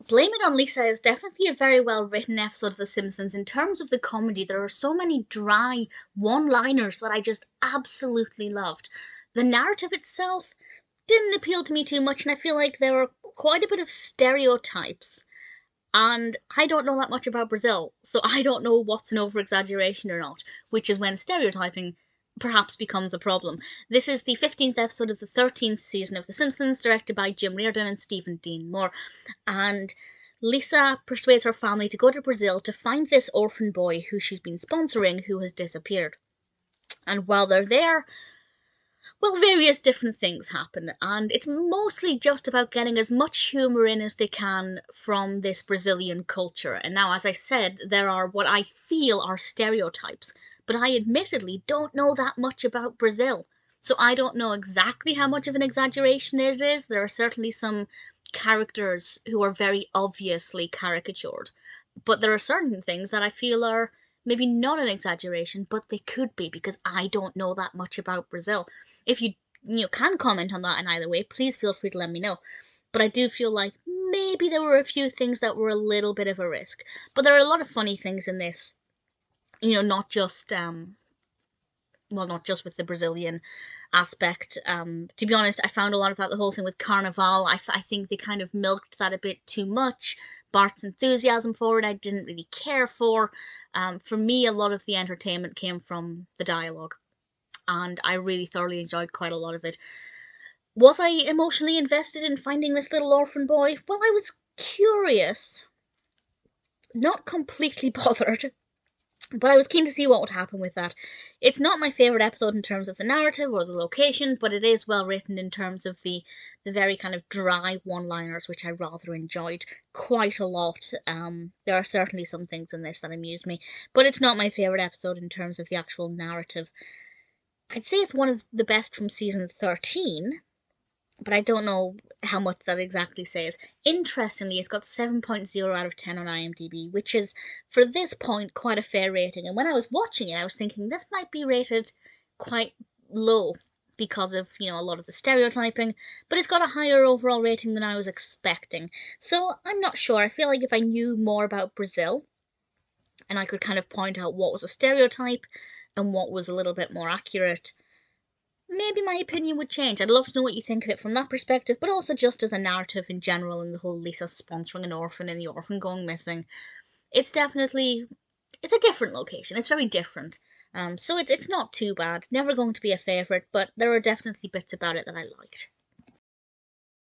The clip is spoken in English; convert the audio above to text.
Blame It on Lisa is definitely a very well written episode of The Simpsons. In terms of the comedy, there are so many dry one-liners that I just absolutely loved. The narrative itself didn't appeal to me too much, and I feel like there were quite a bit of stereotypes. And I don't know that much about Brazil, so I don't know what's an over-exaggeration or not, which is when stereotyping perhaps becomes a problem. This is the 15th episode of the 13th season of The Simpsons, directed by Jim Reardon and Stephen Dean Moore. And Lisa persuades her family to go to Brazil to find this orphan boy who she's been sponsoring who has disappeared. And while they're there, well, various different things happen, and it's mostly just about getting as much humour in as they can from this Brazilian culture. And now, as I said, there are what I feel are stereotypes, but I admittedly don't know that much about Brazil. So I don't know exactly how much of an exaggeration it is. There are certainly some characters who are very obviously caricatured, but there are certain things that I feel are maybe not an exaggeration, but they could be because I don't know that much about Brazil. If you can comment on that in either way, please feel free to let me know. But I do feel like maybe there were a few things that were a little bit of a risk. But there are a lot of funny things in this. Not just not just with the Brazilian aspect. To be honest, I found a lot of that, the whole thing with Carnival, I think they kind of milked that a bit too much. Bart's enthusiasm for it, I didn't really care for. For me, a lot of the entertainment came from the dialogue, and I really thoroughly enjoyed quite a lot of it. Was I emotionally invested in finding this little orphan boy? Well, I was curious. Not completely bothered. But I was keen to see what would happen with that. It's not my favourite episode in terms of the narrative or the location, but it is well written in terms of the very kind of dry one-liners, which I rather enjoyed quite a lot. There are certainly some things in this that amused me, but it's not my favourite episode in terms of the actual narrative. I'd say it's one of the best from season 13, but I don't know how much that exactly says. Interestingly, it's got 7.0 out of 10 on IMDb, which is, for this point, quite a fair rating. And when I was watching it, I was thinking this might be rated quite low because of, a lot of the stereotyping, but it's got a higher overall rating than I was expecting. So I'm not sure. I feel like if I knew more about Brazil, and I could kind of point out what was a stereotype and what was a little bit more accurate, maybe my opinion would change. I'd love to know what you think of it from that perspective, but also just as a narrative in general, and the whole Lisa sponsoring an orphan and the orphan going missing. It's a different location. It's very different. So it's not too bad. Never going to be a favourite, but there are definitely bits about it that I liked.